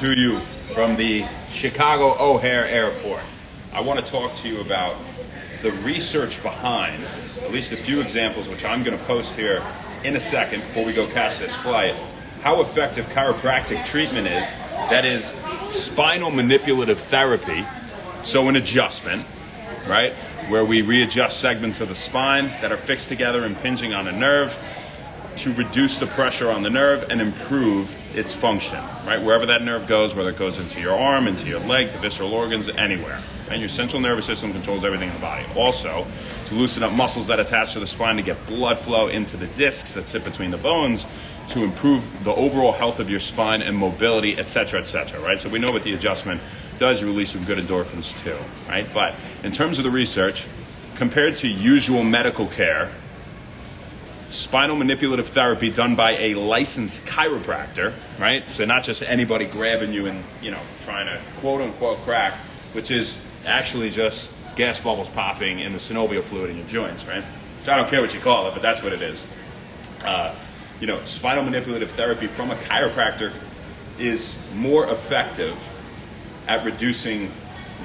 To you from the Chicago O'Hare Airport. I want to talk to you about the research behind at least a few examples, which I'm going to post here in a second before we go catch this flight, how effective chiropractic treatment is. That is spinal manipulative therapy, so an adjustment, right, where we readjust segments of the spine that are fixed together, impinging on a nerve, to reduce the pressure on the nerve and improve its function, right? Wherever that nerve goes, whether it goes into your arm, into your leg, to visceral organs, anywhere. And your central nervous system controls everything in the body. Also, to loosen up muscles that attach to the spine to get blood flow into the discs that sit between the bones, to improve the overall health of your spine and mobility, etc., right? So we know what the adjustment does. You release some good endorphins too, right? But in terms of the research, compared to usual medical care, spinal manipulative therapy done by a licensed chiropractor, right? So not just anybody grabbing you and, trying to quote unquote crack, which is actually just gas bubbles popping in the synovial fluid in your joints, right? So I don't care what you call it, but that's what it is. Spinal manipulative therapy from a chiropractor is more effective at reducing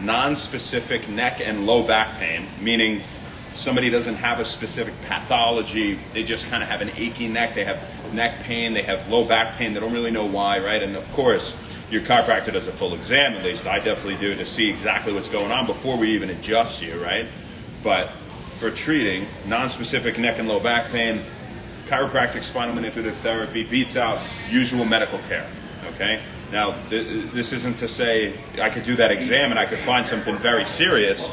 non-specific neck and low back pain, meaning somebody doesn't have a specific pathology, they just kind of have an achy neck, they have neck pain, they have low back pain, they don't really know why, right? And of course, your chiropractor does a full exam, at least I definitely do, to see exactly what's going on before we even adjust you, right? But for treating non-specific neck and low back pain, chiropractic spinal manipulative therapy beats out usual medical care, okay? Now, this isn't to say I could do that exam and I could find something very serious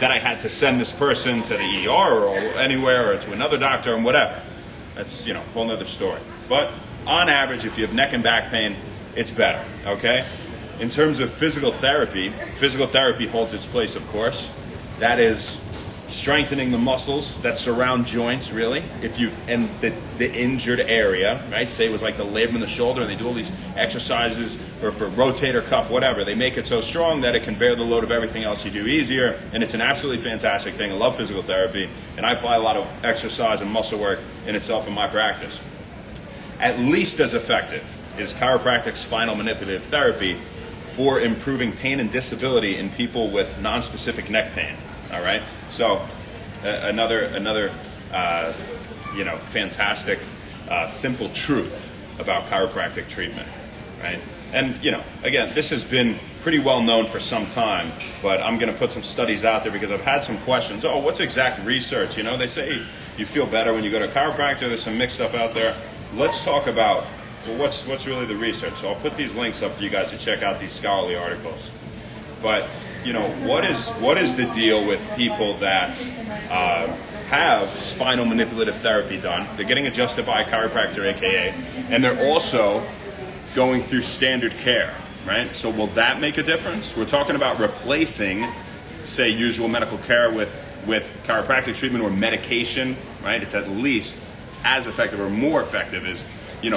that I had to send this person to the ER or anywhere or to another doctor and whatever. That's, a whole nother story. But on average, if you have neck and back pain, it's better, okay? In terms of physical therapy holds its place, of course. That is strengthening the muscles that surround joints, really. And the injured area, right? Say it was like the labrum in the shoulder, and they do all these exercises, or for rotator cuff, whatever. They make it so strong that it can bear the load of everything else you do easier, and it's an absolutely fantastic thing. I love physical therapy, and I apply a lot of exercise and muscle work in itself in my practice. At least as effective is chiropractic spinal manipulative therapy for improving pain and disability in people with non-specific neck pain. All right. So another fantastic, simple truth about chiropractic treatment, right? And again, this has been pretty well known for some time, but I'm going to put some studies out there because I've had some questions. Oh, what's exact research? They say you feel better when you go to a chiropractor. There's some mixed stuff out there. Let's talk about what's really the research. So I'll put these links up for you guys to check out these scholarly articles. But what is the deal with people that have spinal manipulative therapy done? They're getting adjusted by a chiropractor, AKA, and they're also going through standard care, right? So will that make a difference? We're talking about replacing, say, usual medical care with chiropractic treatment or medication, right? It's at least as effective or more effective as,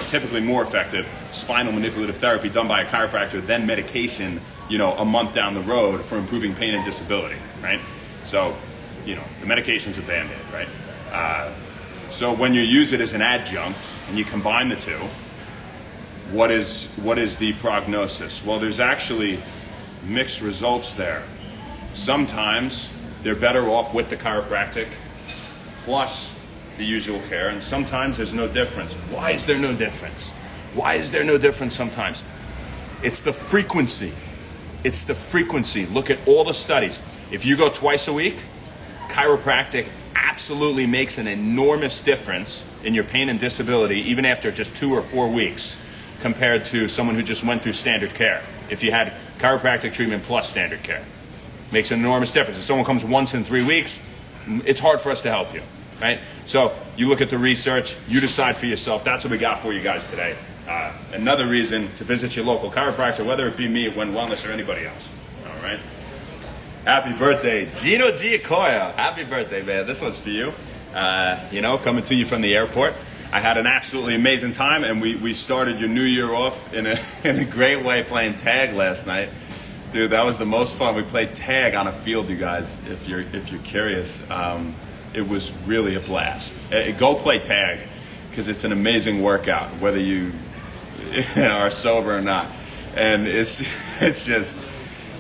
typically more effective spinal manipulative therapy done by a chiropractor than medication, a month down the road for improving pain and disability, right? So, the medication's a Band-Aid, right? So when you use it as an adjunct and you combine the two, what is the prognosis? Well, there's actually mixed results there. Sometimes they're better off with the chiropractic plus the usual care, and sometimes there's no difference. Why is there no difference? Why is there no difference sometimes? It's the frequency. It's the frequency. Look at all the studies. If you go twice a week, chiropractic absolutely makes an enormous difference in your pain and disability, even after just 2 or 4 weeks, compared to someone who just went through standard care. If you had chiropractic treatment plus standard care, makes an enormous difference. If someone comes once in 3 weeks, it's hard for us to help you, right? So you look at the research, you decide for yourself. That's what we got for you guys today. Another reason to visit your local chiropractor, whether it be me, When Wellness, or anybody else. All right. Happy birthday, Gino Giacoya. Happy birthday, man. This one's for you. Coming to you from the airport. I had an absolutely amazing time, and we started your new year off in a great way playing tag last night. Dude, that was the most fun. We played tag on a field, you guys, if you're curious. It was really a blast. Go play tag, because it's an amazing workout, whether you are sober or not. And it's just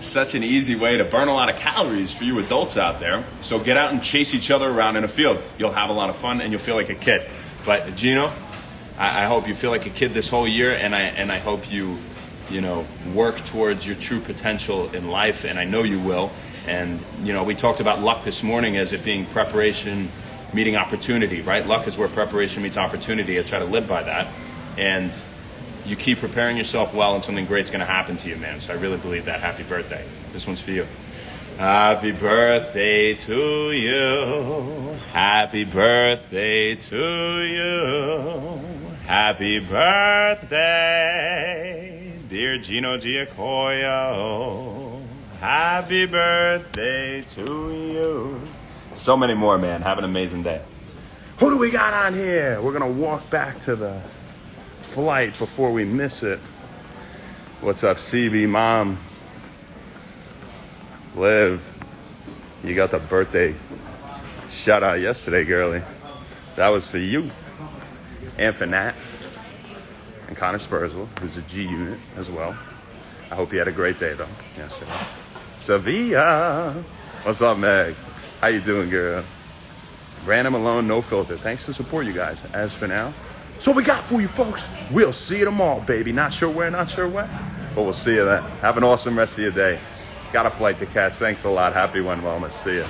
such an easy way to burn a lot of calories for you adults out there. So get out and chase each other around in a field. You'll have a lot of fun and you'll feel like a kid. But Gino, I hope you feel like a kid this whole year, and I hope you work towards your true potential in life, and I know you will. And we talked about luck this morning as it being preparation meeting opportunity, right? Luck is where preparation meets opportunity. I try to live by that. And you keep preparing yourself well, and something great's going to happen to you, man. So I really believe that. Happy birthday. This one's for you. Happy birthday to you. Happy birthday to you. Happy birthday, dear Gino Giacoio. Happy birthday to you. So many more, man. Have an amazing day. Who do we got on here? We're going to walk back to the flight before we miss it. What's up, CB Mom? Liv, you got the birthday shout out yesterday, girlie. That was for you. And for Nat. And Connor Spurswell, who's a G unit as well. I hope you had a great day, though, yesterday. Sevilla. What's up, Meg? How you doing, girl? Brandon Malone, no filter. Thanks for the support, you guys. As for now, that's what we got for you, folks. We'll see you tomorrow, baby. Not sure where, not sure when, but we'll see you then. Have an awesome rest of your day. Got a flight to catch. Thanks a lot. Happy one, Wellness. See ya.